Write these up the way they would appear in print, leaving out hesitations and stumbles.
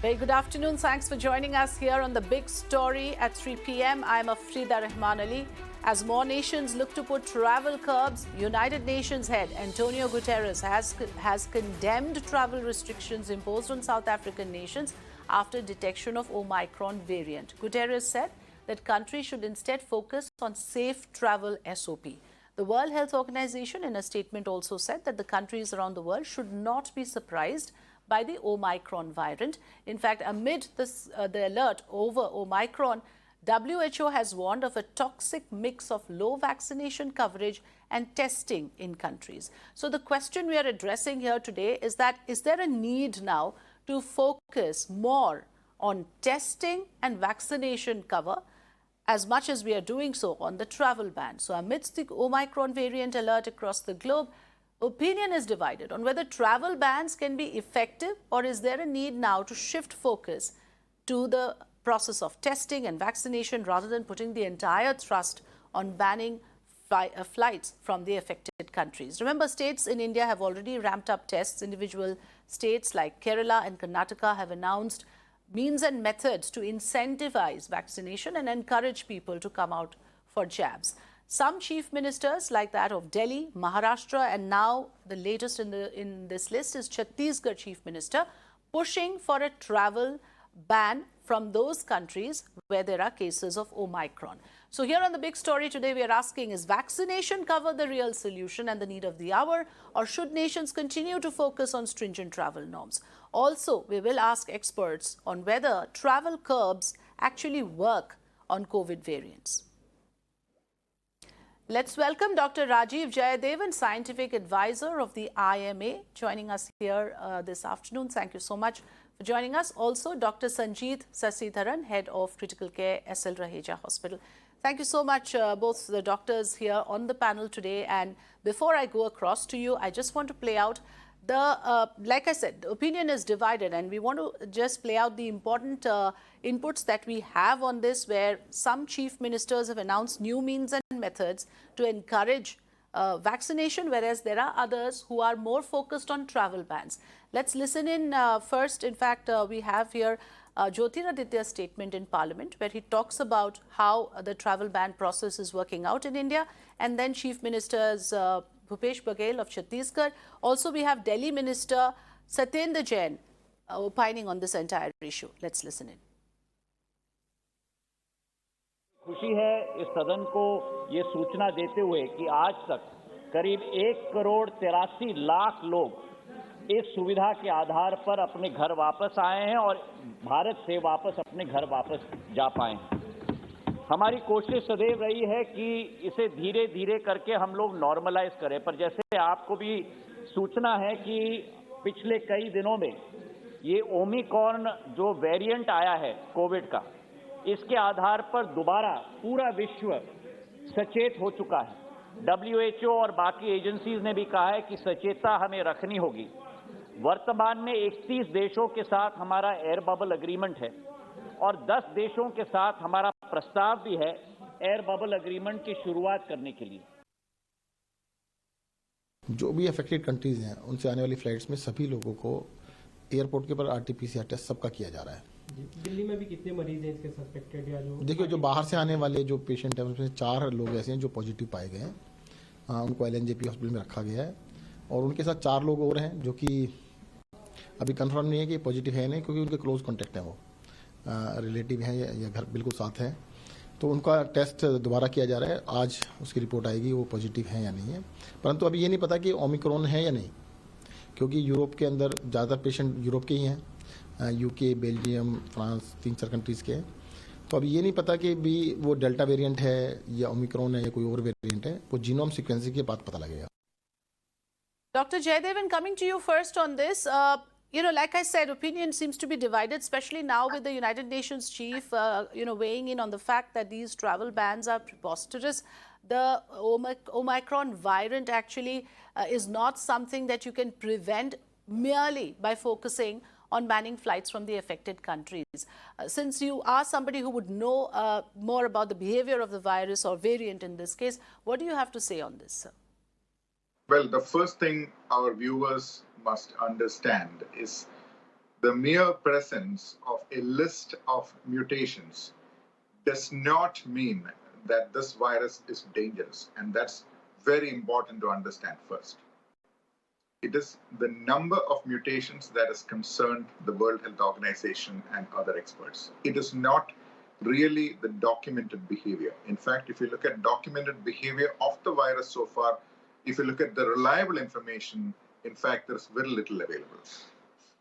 Very good afternoon. Thanks for joining us here on The Big Story at 3 p.m. I'm Afrida Rahman Ali. As more nations look to put travel curbs, United Nations head Antonio Guterres has condemned travel restrictions imposed on South African nations after detection of Omicron variant. Guterres said that countries should instead focus on safe travel SOP. The World Health Organization in a statement also said that the countries around the world should not be surprised by the Omicron variant. In fact, amid the alert over Omicron, WHO has warned of a toxic mix of low vaccination coverage and testing in countries. So the question we are addressing here today is that, is there a need now to focus more on testing and vaccination cover as much as we are doing so on the travel ban? So amidst the Omicron variant alert across the globe, opinion is divided on whether travel bans can be effective, or is there a need now to shift focus to the process of testing and vaccination rather than putting the entire thrust on banning flights from the affected countries. Remember, states in India have already ramped up tests. Individual states like Kerala and Karnataka have announced means and methods to incentivize vaccination and encourage people to come out for jabs. Some chief ministers, like that of Delhi, Maharashtra, and now the latest in this list is Chhattisgarh chief minister, pushing for a travel ban from those countries where there are cases of Omicron. So here on The Big Story today, we are asking, is vaccination cover the real solution and the need of the hour, or should nations continue to focus on stringent travel norms? Also, we will ask experts on whether travel curbs actually work on COVID variants. Let's welcome Dr. Rajeev Jayadevan, Scientific Advisor of the IMA, joining us here this afternoon. Thank you so much for joining us. Also, Dr. Sanjeet Sasidharan, Head of Critical Care, SL Raheja Hospital. Thank you so much, both the doctors here on the panel today. And before I go across to you, I just want to play out like I said, the opinion is divided, and we want to just play out the important inputs that we have on this, where some chief ministers have announced new means and methods to encourage vaccination, whereas there are others who are more focused on travel bans. Let's listen in first. In fact, we have here Jyotiraditya's statement in Parliament, where he talks about how the travel ban process is working out in India, and then Chief Ministers Bhupesh Baghel of Chhattisgarh. Also, we have Delhi Minister Satyendra Jain opining on this entire issue. Let's listen in. खुशी है इस सदन को ये सूचना देते हुए कि आज तक करीब 1,83,00,000 लोग इस सुविधा के आधार पर अपने घर वापस आए हैं और भारत से वापस अपने घर वापस जा पाए हैं। हमारी कोशिश सदैव रही है कि इसे धीरे धीरे करके हम लोग नॉर्मलाइज करें, पर जैसे आपको भी सूचना है कि पिछले कई दिनों में ये ओमिक्रॉन जो वेरिएंट आया है कोविड का, इसके आधार पर दोबारा पूरा विश्व सचेत हो चुका है। WHO और बाकी एजेंसीज ने भी कहा है कि सचेतता हमें रखनी होगी। वर्तमान में 31 देशों के साथ हमारा एयर बबल एग्रीमेंट है और 10 देशों के साथ हमारा प्रस्ताव भी है एयर बबल एग्रीमेंट की शुरुआत करने के लिए। जो भी अफेक्टेड कंट्रीज हैं उनसे आने वाली फ्लाइट्स में सभी लोगों को एयरपोर्ट के ऊपर RT-PCR टेस्ट सबका किया जा रहा है। दिल्ली में भी कितने मरीज हैं इसके सस्पेक्टेड या जो देखिए, जो बाहर से आने वाले जो पेशेंट हैं उसमें 4 लोग ऐसे हैं जो पॉजिटिव पाए गए हैं। उनको LNJP हॉस्पिटल में रखा गया है और उनके साथ 4 लोग और हैं जो कि अभी कंफर्म नहीं है कि पॉजिटिव है नहीं, क्योंकि उनके क्लोज कॉन्टेक्ट हैं, वो रिलेटिव हैं या घर बिल्कुल साथ हैं। तो उनका टेस्ट दोबारा किया जा रहा है। आज उसकी रिपोर्ट आएगी वो पॉजिटिव है या नहीं है। परंतु अभी ये नहीं पता कि ओमिक्रॉन है या नहीं, क्योंकि यूरोप के अंदर ज़्यादातर पेशेंट यूरोप के ही हैं, UK, बेल्जियम, फ्रांस, 3-4 कंट्रीज के। तो अभी ये नहीं पता कि भी वो डेल्टा वेरिएंट है या ओमिक्रॉन है या कोई और वेरिएंट है। वो जीनोम सीक्वेंसिंग के बाद पता लगेगा। Dr. Jayadevan, coming to you first on this. Like I said, opinion seems to be divided, especially now with the United Nations chief, weighing in on the fact that these travel bans are preposterous. The Omicron variant actually is not something that you can prevent merely by focusing on banning flights from the affected countries. Since you are somebody who would know more about the behavior of the virus or variant in this case, what do you have to say on this, sir? Well, the first thing our viewers must understand is the mere presence of a list of mutations does not mean that this virus is dangerous. And that's very important to understand first. It is the number of mutations that has concerned the World Health Organization and other experts. It is not really the documented behavior. In fact, if you look at documented behavior of the virus so far, if you look at the reliable information, in fact, there's very little available.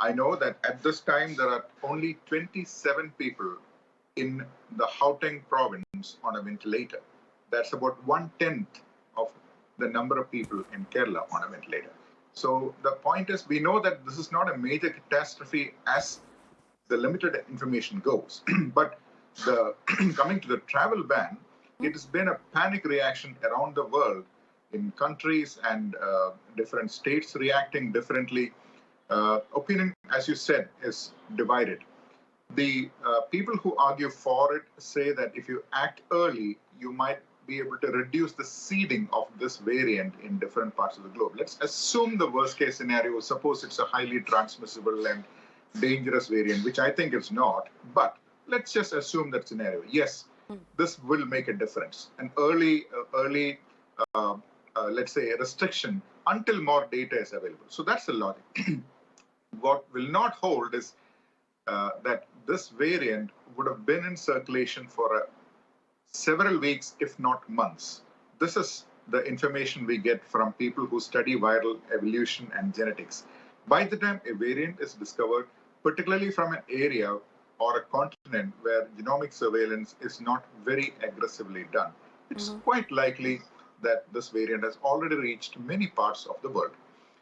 I know that at this time, there are only 27 people in the Gauteng province on a ventilator. That's about 1/10 of the number of people in Kerala on a ventilator. So the point is, we know that this is not a major catastrophe as the limited information goes. But coming to the travel ban, it has been a panic reaction around the world in countries and different states reacting differently. Opinion, as you said, is divided. The people who argue for it say that if you act early, you might be able to reduce the seeding of this variant in different parts of the globe. Let's assume the worst case scenario. Suppose it's a highly transmissible and dangerous variant, which I think it's not. But let's just assume that scenario. Yes, this will make a difference. An early let's say, a restriction until more data is available. So that's the logic. What will not hold is that this variant would have been in circulation for several weeks, if not months. This is the information we get from people who study viral evolution and genetics. By the time a variant is discovered, particularly from an area or a continent where genomic surveillance is not very aggressively done, it's quite likely that this variant has already reached many parts of the world.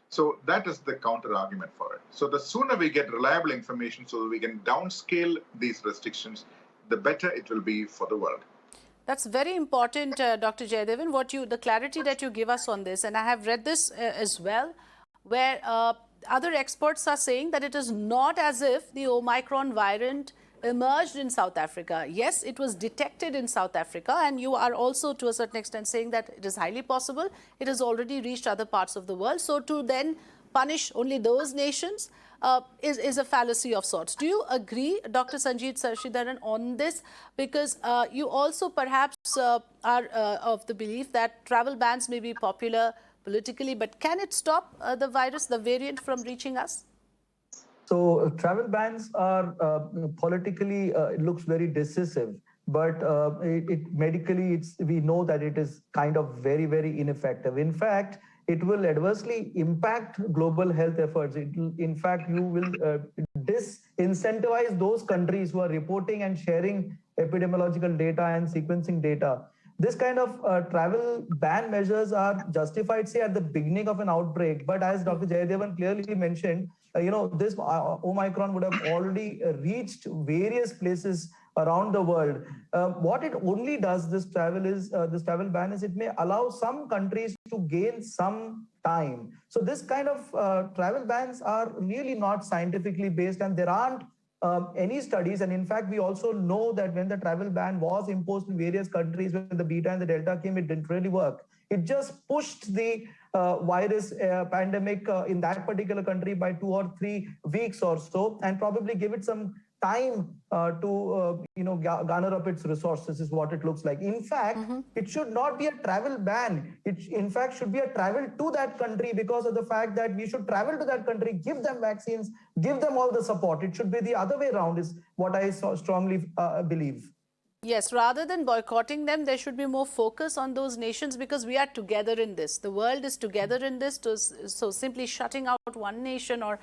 So that is the counter argument for it. So the sooner we get reliable information so that we can downscale these restrictions, the better it will be for the world. That's very important, Dr. Jayadevan, the clarity that you give us on this. And I have read this as well, where other experts are saying that it is not as if the Omicron variant emerged in South Africa. Yes, it was detected in South Africa, and you are also to a certain extent saying that it is highly possible it has already reached other parts of the world. So to then punish only those nations is a fallacy of sorts. Do you agree, Dr. Sanjeet Sashidharan, on this? Because you also perhaps are of the belief that travel bans may be popular politically, but can it stop the virus, the variant, from reaching us? So travel bans are politically, it looks very decisive, but medically, we know that it is kind of very, very ineffective. In fact, it will adversely impact global health efforts. In fact, you will disincentivize those countries who are reporting and sharing epidemiological data and sequencing data. This kind of travel ban measures are justified, say, at the beginning of an outbreak. But as Dr. Jayadevan clearly mentioned, this Omicron would have already reached various places around the world. What it only does, this travel ban, is it may allow some countries to gain some time. So this kind of travel bans are really not scientifically based, and there aren't any studies. And in fact, we also know that when the travel ban was imposed in various countries, when the Beta and the Delta came, it didn't really work. It just pushed the virus pandemic in that particular country by 2 or 3 weeks or so, and probably give it some time to garner up its resources, is what it looks like. In fact, it should not be a travel ban. It in fact should be a travel to that country, because of the fact that we should travel to that country, give them vaccines, give them all the support. It should be the other way around, is what I strongly believe. Yes, rather than boycotting them, there should be more focus on those nations, because we are together in this. The world is together in this. So simply shutting out one nation or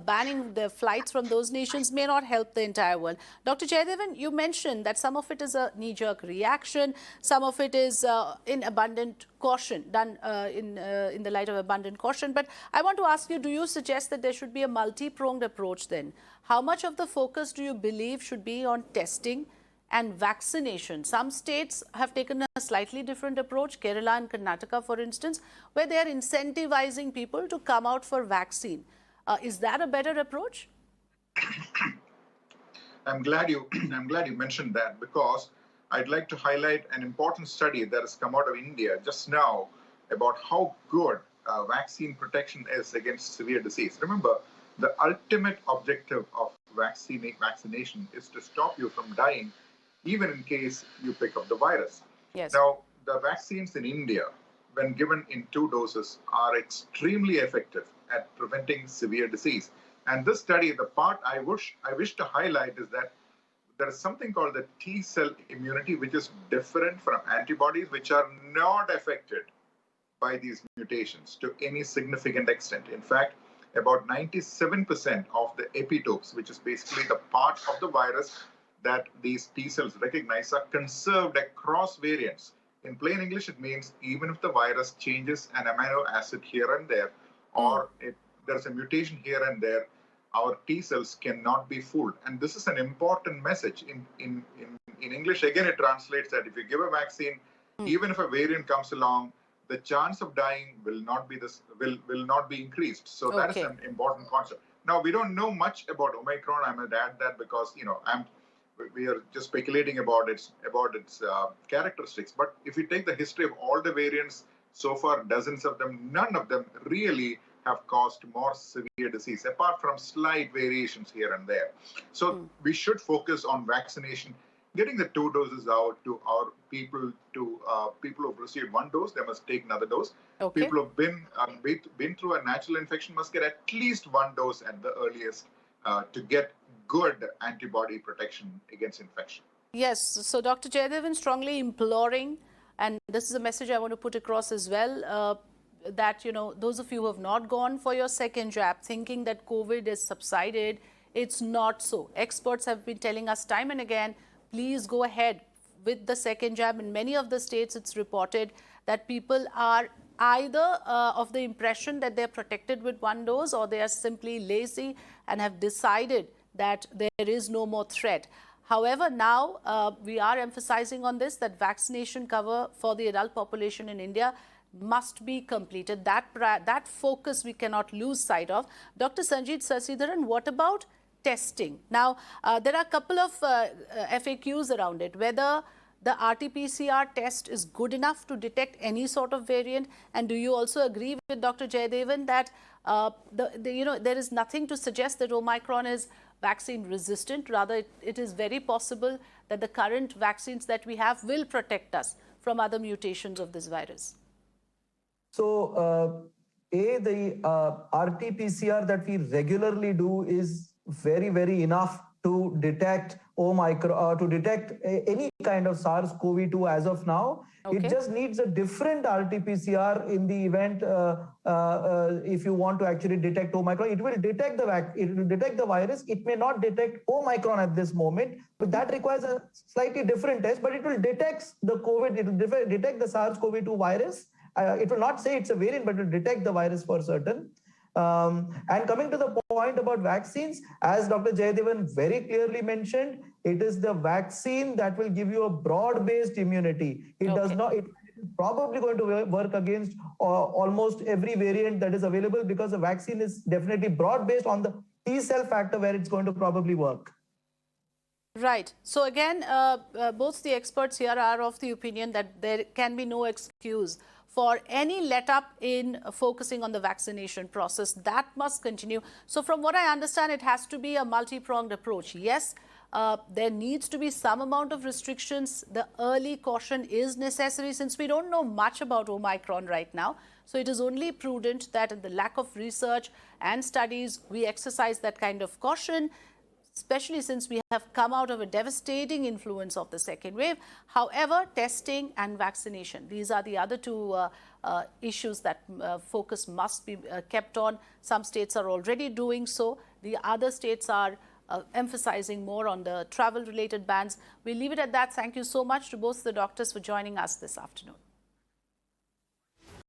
banning the flights from those nations may not help the entire world. Dr. Jayadevan, you mentioned that some of it is a knee-jerk reaction, some of it is in abundant caution, done in the light of abundant caution. But I want to ask you, do you suggest that there should be a multi-pronged approach then? How much of the focus do you believe should be on testing and vaccination? Some states have taken a slightly different approach, Kerala and Karnataka, for instance, where they are incentivizing people to come out for vaccine. Is that a better approach? I'm glad you mentioned that, because I'd like to highlight an important study that has come out of India just now about how good vaccine protection is against severe disease. Remember, The ultimate objective of vaccination is to stop you from dying, even in case you pick up the virus. Yes. Now, the vaccines in India, when given in 2 doses, are extremely effective at preventing severe disease. And this study, the part I wish to highlight is that there is something called the T cell immunity, which is different from antibodies, which are not affected by these mutations to any significant extent. In fact, about 97% of the epitopes, which is basically the part of the virus that these T cells recognize, are conserved across variants. In plain English, it means even if the virus changes an amino acid here and there, or if there's a mutation here and there, our T cells cannot be fooled. And this is an important message. In English, again, it translates that if you give a vaccine, even if a variant comes along, the chance of dying will not be increased. So that is an important concept. Now, we don't know much about Omicron. I might add that because we are just speculating about its characteristics. But if you take the history of all the variants so far, dozens of them, none of them really have caused more severe disease, apart from slight variations here and there. So we should focus on vaccination, getting the 2 doses out to our people. People who've received 1 dose, they must take another dose. Okay. People who've been through a natural infection must get at least 1 dose at the earliest to get good antibody protection against infection. Yes. So Dr. Jayadevan strongly imploring, and this is a message I want to put across as well, that, those of you who have not gone for your second jab thinking that COVID is subsided, it's not so. Experts have been telling us time and again, please go ahead with the second jab. In many of the states, it's reported that people are either of the impression that they're protected with 1 dose, or they are simply lazy and have decided that there is no more threat. However, now we are emphasizing on this, that vaccination cover for the adult population in India must be completed. That focus we cannot lose sight of. Dr. Sanjeet Sasidharan, what about testing? Now, there are a couple of FAQs around it, whether the RT-PCR test is good enough to detect any sort of variant. And do you also agree with Dr. Jayadevan that there is nothing to suggest that Omicron is vaccine resistant? Rather, it is very possible that the current vaccines that we have will protect us from other mutations of this virus. So, the RT-PCR that we regularly do is very, very enough to detect Omicron, to detect any kind of SARS-CoV-2 as of now. Okay. It just needs a different RT-PCR in the event if you want to actually detect Omicron. It will detect the virus. It may not detect Omicron at this moment, but that requires a slightly different test. But it will detect the COVID. It will detect the SARS-CoV-2 virus. It will not say it's a variant, but it will detect the virus for certain. And coming to the point about vaccines, as Dr. Jayadevan very clearly mentioned, it is the vaccine that will give you a broad-based immunity. It does not. It is probably going to work against almost every variant that is available, because the vaccine is definitely broad-based on the T cell factor where it's going to probably work. Right. So again, both the experts here are of the opinion that there can be no excuse for any let-up in focusing on the vaccination process. That must continue. So from what I understand, it has to be a multi-pronged approach. Yes, there needs to be some amount of restrictions. The early caution is necessary since we don't know much about Omicron right now. So it is only prudent that in the lack of research and studies, we exercise that kind of caution, especially since we have come out of a devastating influence of the second wave. However, testing and vaccination, these are the other 2 issues that focus must be kept on. Some states are already doing so. The other states are emphasizing more on the travel-related bans. We'll leave it at that. Thank you so much to both the doctors for joining us this afternoon.